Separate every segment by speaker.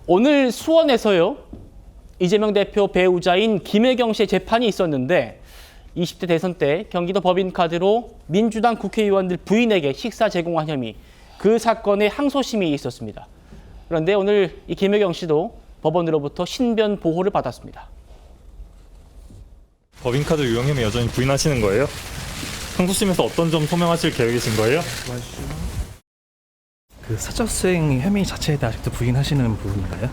Speaker 1: 오늘 수원에서요. 이재명 대표 배우자인 김혜경 씨의 재판이 있었는데 20대 대선 때 경기도 법인카드로 민주당 국회의원들 부인에게 식사 제공한 혐의, 그 사건의 항소심이 있었습니다. 그런데 오늘 이 김혜경 씨도 법원으로부터 신변 보호를 받았습니다.
Speaker 2: 법인카드 유용 혐의 여전히 부인하시는 거예요? 항소심에서 어떤 점 소명하실 계획이신 거예요?
Speaker 3: 그 사적수행 혐의 자체에 대해 아직도 부인하시는 부분인가요?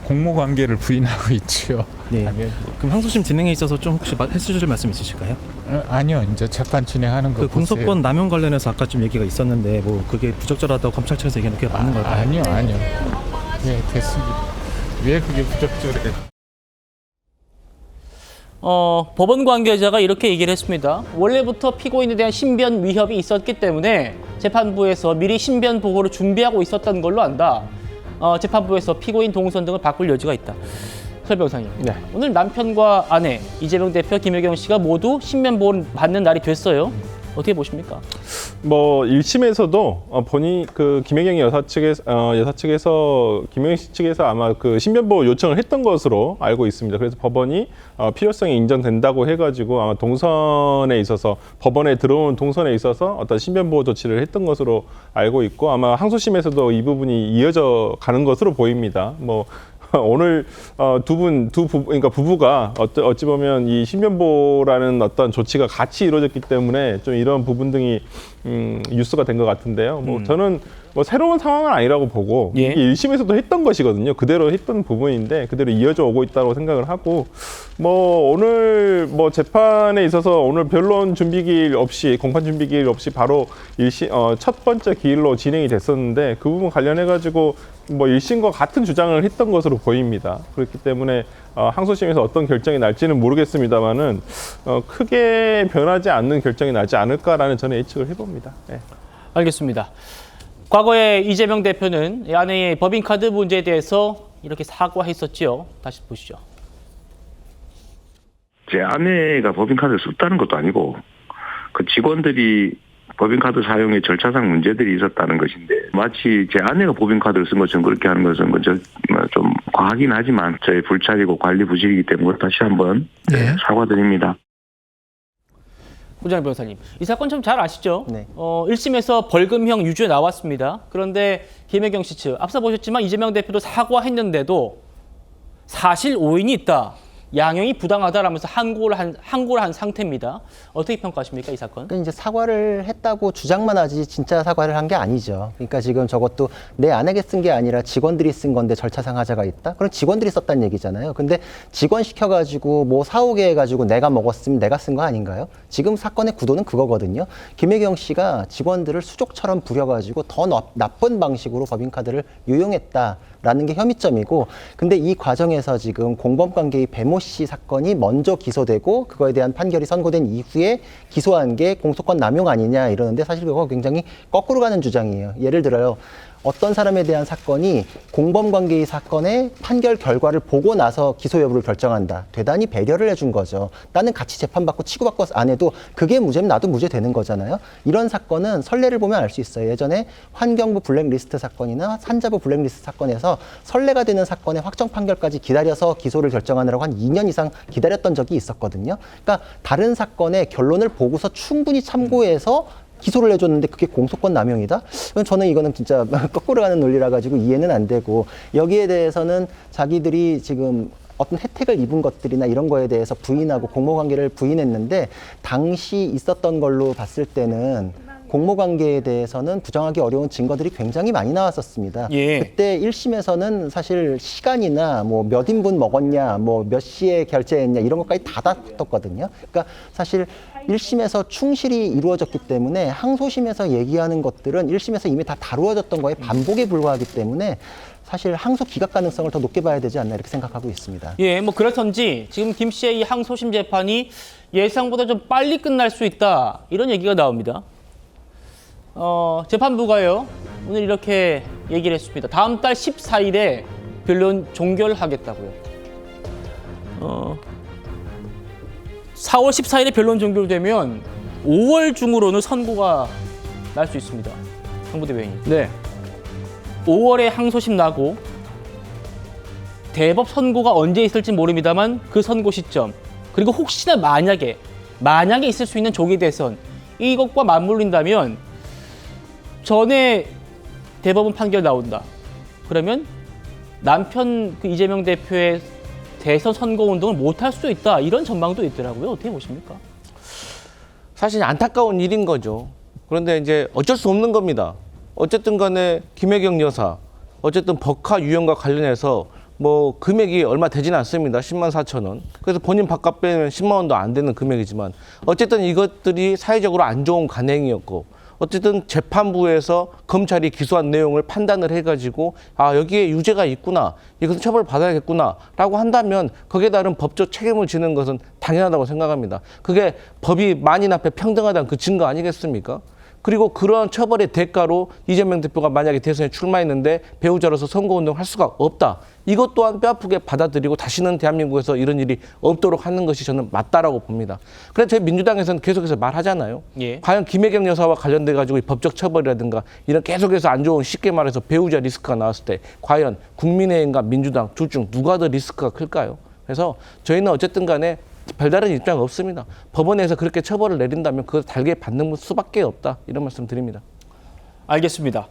Speaker 4: 공모 관계를 부인하고 있죠.
Speaker 3: 네. 그럼 항소심 진행에 있어서 좀 혹시 해주실 말씀 있으실까요?
Speaker 4: 아니요, 이제 재판 진행하는 거
Speaker 3: 그
Speaker 4: 보세요.
Speaker 3: 공소권 남용 관련해서 아까 좀 얘기가 있었는데 뭐 그게 부적절하다고 검찰 측에서 얘기하는 게 맞는 걸까요?
Speaker 4: 아니요. 네, 됐습니다. 왜 그게 부적절해요?
Speaker 1: 법원 관계자가 이렇게 얘기를 했습니다. 원래부터 피고인에 대한 신변 위협이 있었기 때문에 재판부에서 미리 신변 보호를 준비하고 있었던 걸로 안다. 재판부에서 피고인 동선 등을 바꿀 여지가 있다. 설 변호사님,
Speaker 5: 네.
Speaker 1: 오늘 남편과 아내 이재명 대표, 김혜경 씨가 모두 신변 보호를 받는 날이 됐어요. 어떻게 보십니까?
Speaker 5: 뭐 1심에서도 본인 그 김혜경 여사 측에서 김혜경 씨 측에서 아마 그 신변보호 요청을 했던 것으로 알고 있습니다. 그래서 법원이 필요성이 인정된다고 해가지고 아마 동선에 있어서 법원에 들어온 동선에 있어서 어떤 신변보호 조치를 했던 것으로 알고 있고 아마 항소심에서도 이 부분이 이어져 가는 것으로 보입니다. 뭐 오늘 그러니까 부부가 어찌 보면 이 신변보호라는 어떤 조치가 같이 이루어졌기 때문에 좀 이런 부분 등이 뉴스가 된 것 같은데요. 뭐 저는 뭐 새로운 상황은 아니라고 보고
Speaker 1: 예.
Speaker 5: 이게 1심에서도 했던 것이거든요. 그대로 했던 부분인데 그대로 이어져 오고 있다고 생각을 하고 뭐 오늘 뭐 재판에 있어서 오늘 변론 준비기일 없이 공판 준비기일 없이 바로 첫 번째 기일로 진행이 됐었는데 그 부분 관련해 가지고 뭐 1심과 같은 주장을 했던 것으로 보입니다. 그렇기 때문에 항소심에서 어떤 결정이 날지는 모르겠습니다만은 크게 변하지 않는 결정이 나지 않을까라는 저는 예측을 해봅니다. 네.
Speaker 1: 알겠습니다. 과거에 이재명 대표는 아내의 법인카드 문제에 대해서 이렇게 사과했었지요. 다시 보시죠.
Speaker 6: 제 아내가 법인카드를 썼다는 것도 아니고 그 직원들이 법인카드 사용에 절차상 문제들이 있었다는 것인데 마치 제 아내가 법인카드를 쓴 것처럼 그렇게 하는 것은 좀 과하긴 하지만 저의 불찰이고 관리 부실이기 때문에 다시 한번 사과드립니다.
Speaker 1: 고장현 변호사님, 이 사건 좀 잘 아시죠?
Speaker 7: 네.
Speaker 1: 1심에서 벌금형 유죄 나왔습니다. 그런데 김혜경 씨 측, 앞서 보셨지만 이재명 대표도 사과했는데도 사실 오인이 있다. 양형이 부당하다라면서 항고를 한 상태입니다. 어떻게 평가하십니까, 이 사건?
Speaker 7: 그러니까 이제 사과를 했다고 주장만 하지 진짜 사과를 한 게 아니죠. 그러니까 지금 저것도 내 아내가 쓴 게 아니라 직원들이 쓴 건데 절차상 하자가 있다? 그럼 직원들이 썼다는 얘기잖아요. 근데 직원 시켜가지고 뭐 사오게 해가지고 내가 먹었으면 내가 쓴 거 아닌가요? 지금 사건의 구도는 그거거든요. 김혜경 씨가 직원들을 수족처럼 부려가지고 더 나쁜 방식으로 법인카드를 유용했다라는 게 혐의점이고, 근데 이 과정에서 지금 공범관계의 배모 씨 사건이 먼저 기소되고 그거에 대한 판결이 선고된 이후에 기소한 게 공소권 남용 아니냐 이러는데 사실 그거 굉장히 거꾸로 가는 주장이에요. 예를 들어요. 어떤 사람에 대한 사건이 공범관계의 사건의 판결 결과를 보고 나서 기소 여부를 결정한다. 대단히 배려를 해준 거죠. 나는 같이 재판받고 치고받고 안 해도 그게 무죄면 나도 무죄 되는 거잖아요. 이런 사건은 선례를 보면 알 수 있어요. 예전에 환경부 블랙리스트 사건이나 산자부 블랙리스트 사건에서 선례가 되는 사건의 확정 판결까지 기다려서 기소를 결정하느라고 한 2년 이상 기다렸던 적이 있었거든요. 그러니까 다른 사건의 결론을 보고서 충분히 참고해서 기소를 해줬는데 그게 공소권 남용이다? 저는 이거는 진짜 거꾸로 가는 논리라 가지고 이해는 안 되고, 여기에 대해서는 자기들이 지금 어떤 혜택을 입은 것들이나 이런 거에 대해서 부인하고 공모관계를 부인했는데 당시 있었던 걸로 봤을 때는 공모관계에 대해서는 부정하기 어려운 증거들이 굉장히 많이 나왔었습니다.
Speaker 1: 예.
Speaker 7: 그때 1심에서는 사실 시간이나 뭐 몇 인분 먹었냐, 뭐 몇 시에 결제했냐 이런 것까지 다 다퉜거든요. 그러니까 사실 1심에서 충실히 이루어졌기 때문에 항소심에서 얘기하는 것들은 1심에서 이미 다 다루어졌던 거에 반복에 불과하기 때문에 사실 항소 기각 가능성을 더 높게 봐야 되지 않나 이렇게 생각하고 있습니다.
Speaker 1: 예, 뭐 그렇던지 지금 김 씨의 이 항소심 재판이 예상보다 좀 빨리 끝날 수 있다. 이런 얘기가 나옵니다. 재판부가요, 오늘 이렇게 얘기를 했습니다. 다음 달 14일에 변론 종결하겠다고요. 4월 14일에 변론 종결되면 5월 중으로는 선고가 날 수 있습니다. 황부대 배우님.
Speaker 8: 네.
Speaker 1: 5월에 항소심 나고 대법 선고가 언제 있을지 모릅니다만 그 선고 시점 그리고 혹시나 만약에 있을 수 있는 조기 대선 이것과 맞물린다면 전에 대법원 판결 나온다. 그러면 남편 그 이재명 대표의 대선 선거 운동을 못할 수 있다. 이런 전망도 있더라고요. 어떻게 보십니까?
Speaker 8: 사실 안타까운 일인 거죠. 그런데 이제 어쩔 수 없는 겁니다. 어쨌든 간에 김혜경 여사, 어쨌든 법카 유형과 관련해서 뭐 금액이 얼마 되진 않습니다. 10만 4천 원. 그래서 본인 밥값 빼면 10만 원도 안 되는 금액이지만 어쨌든 이것들이 사회적으로 안 좋은 관행이었고 어쨌든 재판부에서 검찰이 기소한 내용을 판단을 해가지고 아 여기에 유죄가 있구나 이것은 처벌받아야겠구나 라고 한다면 거기에 따른 법적 책임을 지는 것은 당연하다고 생각합니다. 그게 법이 만인 앞에 평등하다는 그 증거 아니겠습니까? 그리고 그런 처벌의 대가로 이재명 대표가 만약에 대선에 출마했는데 배우자로서 선거운동을 할 수가 없다. 이것 또한 뼈아프게 받아들이고 다시는 대한민국에서 이런 일이 없도록 하는 것이 저는 맞다라고 봅니다. 그래서 저희 민주당에서는 계속해서 말하잖아요.
Speaker 1: 예.
Speaker 8: 과연 김혜경 여사와 관련돼 가지고 법적 처벌이라든가 이런 계속해서 안 좋은 쉽게 말해서 배우자 리스크가 나왔을 때 과연 국민의힘과 민주당 둘 중 누가 더 리스크가 클까요? 그래서 저희는 어쨌든 간에 별다른 입장 없습니다. 법원에서 그렇게 처벌을 내린다면 그걸 달게 받는 수밖에 없다. 이런 말씀 드립니다.
Speaker 1: 알겠습니다.